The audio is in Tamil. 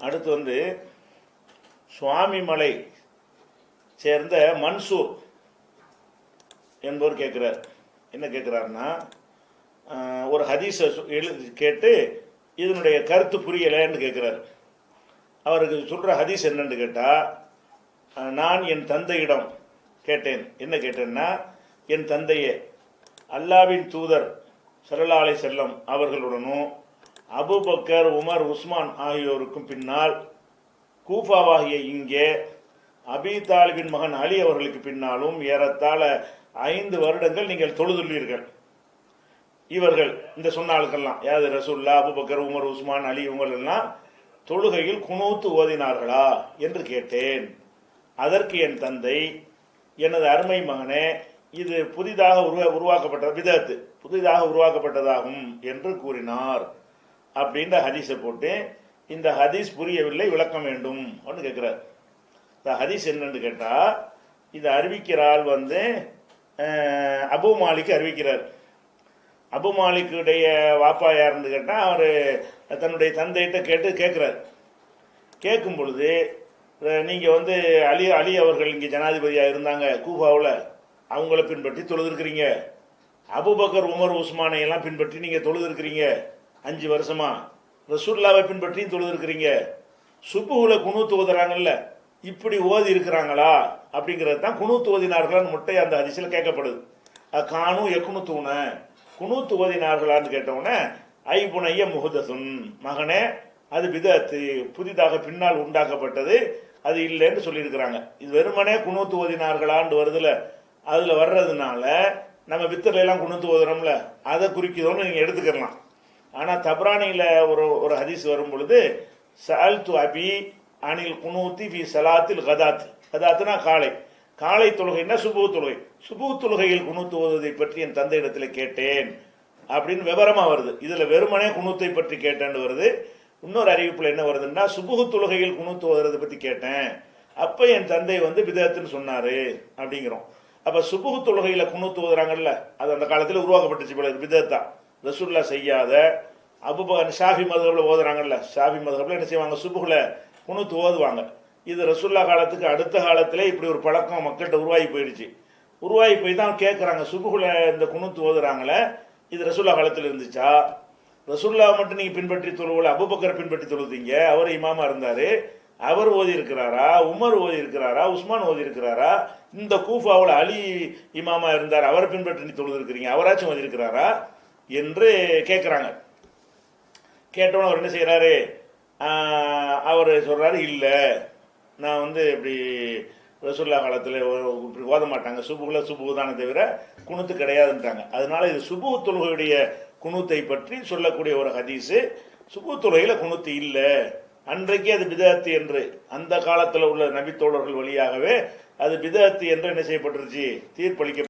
அடுத்து சுவாமிமலை சேர்ந்த மன்சூர் என்பவர் கேட்கிறார். என்ன கேட்கிறாருன்னா, ஒரு ஹதீஸை கேட்டு இதனுடைய கருத்து புரியலைன்னு கேட்கிறார். அவருக்கு சொல்ற ஹதீஸ் என்னன்னு கேட்டா, நான் என் தந்தையிடம் கேட்டேன். என்ன கேட்டேன்னா, என் தந்தையே அல்லாவின் தூதர் ஸல்லல்லாஹு அலைஹி வஸல்லம் அவர்களுடனும் அபூபக்கர், உமர், உஸ்மான் ஆகியோருக்கும் பின்னால் கூஃபாவாகிய இங்கே அபீ தாலிபின் மகன் அலி அவர்களுக்கு பின்னாலும் ஏறத்தாழ 5 வருடங்கள் நீங்கள் தொழுதுள்ளீர்கள். இவர்கள் இந்த சொன்ன ஆளுக்கெல்லாம், யாரு ரசூல்லா, அபூபக்கர், உமர், உஸ்மான், அலி இவங்களெல்லாம் தொழுகையில் குனூத்து ஓதினார்களா என்று கேட்டேன். அதற்கு என் தந்தை, எனது அருமை மகனே, இது புதிதாக உருவாக்கப்பட்ட பிதஅத், புதிதாக உருவாக்கப்பட்டதாகும் என்று கூறினார். அப்படின்ற ஹதீஸை போட்டு, இந்த ஹதீஸ் புரியவில்லை, விளக்கம் வேண்டும் அப்படின்னு கேட்கிறார். இந்த ஹதீஸ் என்னன்னு கேட்டா, இதை அறிவிக்கிறாள் அபு மாலிக் அறிவிக்கிறார். அபு மாலிக்குடைய வாப்பா யாருன்னு கேட்டால், அவர் தன்னுடைய தந்தையிட்ட கேட்குறார். கேட்கும் பொழுது, நீங்கள் அலி அவர்கள் இங்கே ஜனாதிபதியாக இருந்தாங்க கூஃபாவில், அவங்கள பின்பற்றி தொழுதுருக்கிறீங்க. அபூபக்கர், உமர், உஸ்மானை எல்லாம் பின்பற்றி நீங்கள் தொழுதுருக்கிறீங்க 5 வருஷமா. ரசூலுல்லாவை பின்பற்றியும் தொழுதுருக்கிறீங்க. சுபுகுல குனூத்து ஓதுறாங்கல்ல, இப்படி ஓதி இருக்கிறாங்களா அப்படிங்கிறது தான் குனூத்து ஓதினார்களான்னு முட்டை அந்த ஹதீஸில் கேட்கப்படுது. கானு எக்குனுத்தூன, குனூத்து ஓதினார்களான்னு கேட்டவுடனே, ஐபுனைய முஹதசுன், மகனே அது பிதஅத்து, புதிதாக பின்னால் உண்டாக்கப்பட்டது, அது இல்லைன்னு சொல்லியிருக்கிறாங்க. இது வெறுமனே குனூத்து ஓதினார்களான்னு வருதுல, அதுல வர்றதுனால நம்ம வித்தர்ல எல்லாம் குனூத்து ஓதுறோம்ல, அதை குறிக்குதோன்னு நீங்க எடுத்துக்கலாம். ஆனா தப்ரானியில ஒரு ஹதீஸ் வரும் பொழுது, சஅல்து அபி அனில் குனூத்தி ஃபி ஸலாத்தில் கதாத், கதாத்னா காலை தொழுகைன்னா சுபூ தொழுகை, சுபூ தொழுகையில் குனூத்து ஓதுவதை பற்றி என் தந்தை இடத்துல கேட்டேன் அப்படின்னு விவரமா வருது. இதுல வெறுமனே குனூத்தை பற்றி கேட்டேன்னு வருது. இன்னொரு அறிவிப்புல என்ன வருதுன்னா, சுபுகு தொழுகையில் குனூத்து ஓதுறதை பத்தி கேட்டேன், அப்ப என் தந்தை பிதஅத்துன்னு சொன்னாரு அப்படிங்கிறோம். அப்ப சுபுகு தொழுகையில குனூத்து ஓதுறாங்கல்ல, அது அந்த காலத்தில் உருவாக்கப்பட்டுச்சு போல, பிதஅத்தா, ரசூலுல்லாஹ் செய்யாத. அபூபக்கர் ஷாஃபி மதுஹப்ல ஓதுறாங்கல்ல, ஷாஃபி மதுஹப்ல என்ன செய்வாங்க, சுபுகுல குனூத்து ஓதுவாங்க. இது ரசூலுல்லாஹ் காலத்துக்கு அடுத்த காலத்திலே இப்படி ஒரு பழக்கம் மக்கள்கிட்ட உருவாகி போயிடுச்சு. உருவாகி போய் தான் கேட்கறாங்க, சுபுகுல இந்த குனூத்து ஓதுறாங்களே, இது ரசூலுல்லாஹ் காலத்தில் இருந்துச்சா? ரசூலுல்லாஹ் மட்டும் நீங்க பின்பற்றி தொழுவல, அபூபக்கர் பின்பற்றி தொழுதீங்க, அவர் இமாமா இருந்தாரு, அவர் ஓதி இருக்கிறாரா, உமர் ஓதி இருக்கிறாரா, உஸ்மான் ஓதி இருக்கிறாரா, இந்த கூஃபாவில் அலி இமாமா இருந்தார், அவரை பின்பற்றி தொழுது இருக்கிறீங்க, அவராச்சும் ஓதி இருக்கிறாரா என்று கேட்கிறாங்க. கேட்டவன அவர் என்ன செய்யறாரு, அவர் சொல்றாரு, இல்ல நான் இப்படி ரசூலுல்லாஹ் காலத்தில் இப்படி ஓத மாட்டாங்க, சுபுகு தானே தவிர குனூத்து கிடையாதுன்ட்டாங்க. அதனால இது சுபுகு தொழுகையுடைய குனூத்தை பற்றி சொல்லக்கூடிய ஒரு ஹதீஸ். சுபுகு தொழுகையில குனூத்து இல்லை, அன்றைக்கே அது பிதஅத்து என்று அந்த காலத்தில் உள்ள நபித்தோழர்கள் வழியாகவே அது பிதஅத்து என்று என்ன செய்யப்பட்டிருச்சு, தீர்ப்பளிக்க